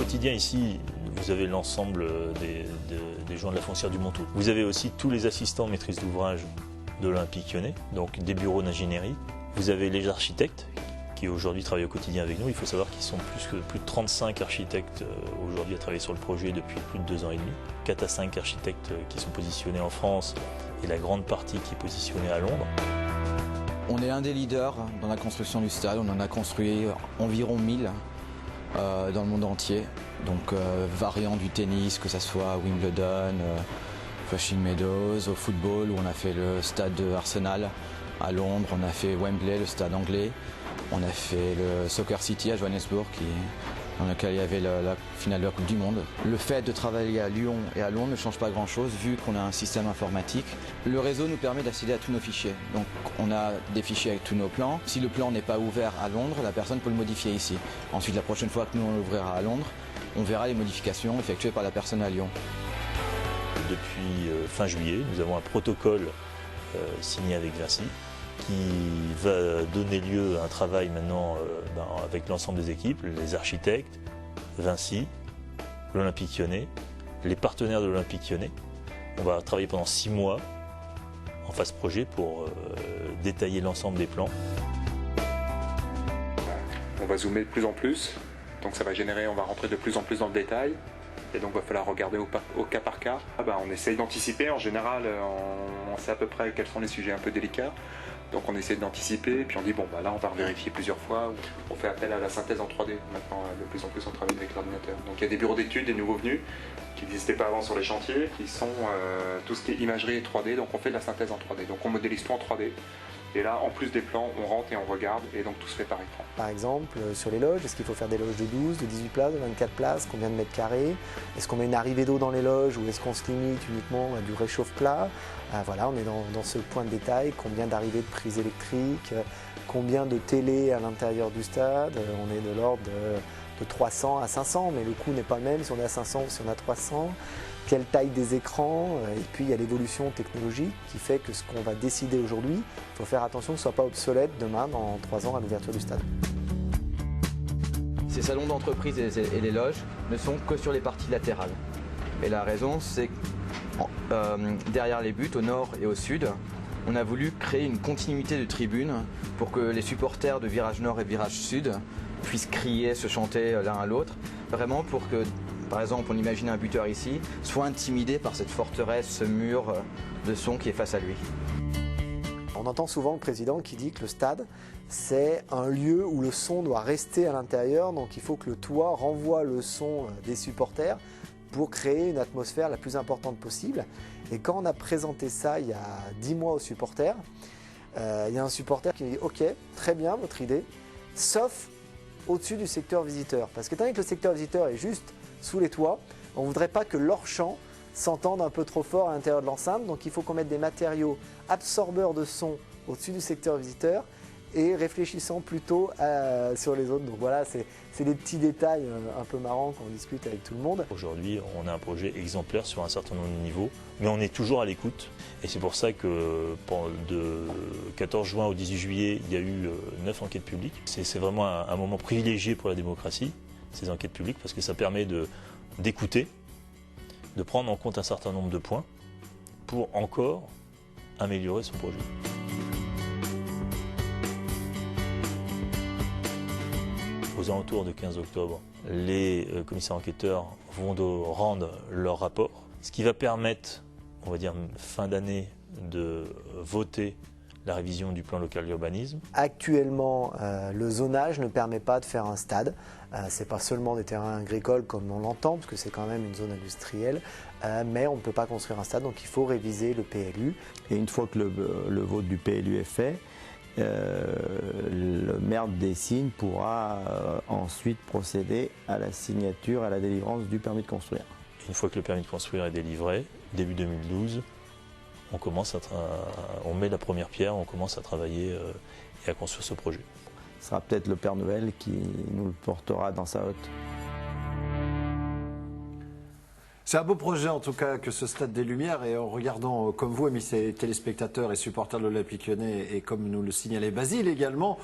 quotidien ici, vous avez l'ensemble des gens de la foncière du Montou. Vous avez aussi tous les assistants maîtrise d'ouvrage de l'Olympique Lyonnais, donc des bureaux d'ingénierie. Vous avez les architectes qui aujourd'hui travaillent au quotidien avec nous. Il faut savoir qu'ils sont plus de 35 architectes aujourd'hui à travailler sur le projet depuis plus de 2 ans et demi. 4 à 5 architectes qui sont positionnés en France et la grande partie qui est positionnée à Londres. On est un des leaders dans la construction du stade. On en a construit environ 1000 dans le monde entier. Donc variant du tennis, que ce soit Wimbledon, Flushing Meadows, au football où on a fait le stade de Arsenal à Londres, on a fait Wembley, le stade anglais, on a fait le Soccer City à Johannesburg dans lequel il y avait la finale de la Coupe du Monde. Le fait de travailler à Lyon et à Londres ne change pas grand-chose vu qu'on a un système informatique. Le réseau nous permet d'accéder à tous nos fichiers. Donc on a des fichiers avec tous nos plans. Si le plan n'est pas ouvert à Londres, la personne peut le modifier ici. Ensuite, la prochaine fois que nous on l'ouvrira à Londres, on verra les modifications effectuées par la personne à Lyon. Depuis fin juillet, nous avons un protocole signé avec Vinci qui va donner lieu à un travail maintenant avec l'ensemble des équipes, les architectes, Vinci, l'Olympique Lyonnais, les partenaires de l'Olympique Lyonnais. On va travailler pendant 6 mois en phase projet pour détailler l'ensemble des plans. On va zoomer de plus en plus, donc ça va générer, on va rentrer de plus en plus dans le détail. Et donc il va falloir regarder au cas par cas. On essaye d'anticiper, en général on sait à peu près quels sont les sujets un peu délicats. Donc on essaie d'anticiper, et puis on dit bon là on va vérifier plusieurs fois. On fait appel à la synthèse en 3D, maintenant de plus en plus on travaille avec l'ordinateur. Donc il y a des bureaux d'études, des nouveaux venus, qui n'existaient pas avant sur les chantiers, qui sont tout ce qui est imagerie et 3D, donc on fait de la synthèse en 3D. Donc on modélise tout en 3D. Et là, en plus des plans, on rentre et on regarde, et donc tout se fait par écran. Par exemple, sur les loges, est-ce qu'il faut faire des loges de 12, de 18 places, de 24 places, combien de mètres carrés? Est-ce qu'on met une arrivée d'eau dans les loges ou est-ce qu'on se limite uniquement à du réchauffe-plat? Voilà, on est dans ce point de détail, combien d'arrivées de prises électriques, combien de télé à l'intérieur du stade, on est de l'ordre de 300 à 500, mais le coût n'est pas le même si on est à 500 ou si on est à 300. Quelle taille des écrans, et puis il y a l'évolution technologique qui fait que ce qu'on va décider aujourd'hui, il faut faire attention que ce ne soit pas obsolète demain, dans 3 ans, à l'ouverture du stade. Ces salons d'entreprise et les loges ne sont que sur les parties latérales. Et la raison, c'est que derrière les buts, au nord et au sud, on a voulu créer une continuité de tribunes pour que les supporters de virage nord et virage sud puissent crier, se chanter l'un à l'autre, vraiment pour que, par exemple, on imagine un buteur ici, soit intimidé par cette forteresse, ce mur de son qui est face à lui. On entend souvent le président qui dit que le stade, c'est un lieu où le son doit rester à l'intérieur, donc il faut que le toit renvoie le son des supporters pour créer une atmosphère la plus importante possible. Et quand on a présenté ça il y a 10 mois aux supporters, il y a un supporter qui dit « Ok, très bien votre idée, sauf au-dessus du secteur visiteur. » Parce que tant que le secteur visiteur est juste sous les toits, on ne voudrait pas que leur chant s'entende un peu trop fort à l'intérieur de l'enceinte, donc il faut qu'on mette des matériaux absorbeurs de son au-dessus du secteur visiteur et réfléchissant plutôt sur les autres. Donc voilà, c'est des petits détails un peu marrants quand on discute avec tout le monde. Aujourd'hui, on a un projet exemplaire sur un certain nombre de niveaux, mais on est toujours à l'écoute. Et c'est pour ça que de 14 juin au 18 juillet, il y a eu 9 enquêtes publiques. C'est vraiment un moment privilégié pour la démocratie, ces enquêtes publiques, parce que ça permet d'écouter, de prendre en compte un certain nombre de points pour encore améliorer son projet. Aux alentours de 15 octobre, les commissaires enquêteurs vont rendre leur rapport, ce qui va permettre, on va dire fin d'année, de voter la révision du plan local d'urbanisme. Actuellement, le zonage ne permet pas de faire un stade. Ce n'est pas seulement des terrains agricoles comme on l'entend, parce que c'est quand même une zone industrielle, mais on ne peut pas construire un stade, donc il faut réviser le PLU. Et une fois que le vote du PLU est fait, le maire de Dessines pourra ensuite procéder à la signature, à la délivrance du permis de construire. Une fois que le permis de construire est délivré, début 2012, on met la première pierre, on commence à travailler et à construire ce projet. Ce sera peut-être le Père Noël qui nous le portera dans sa hotte. C'est un beau projet en tout cas que ce Stade des Lumières, et en regardant comme vous, amis téléspectateurs et supporters de l'Olympique Lyonnais, et comme nous le signalait Basile également,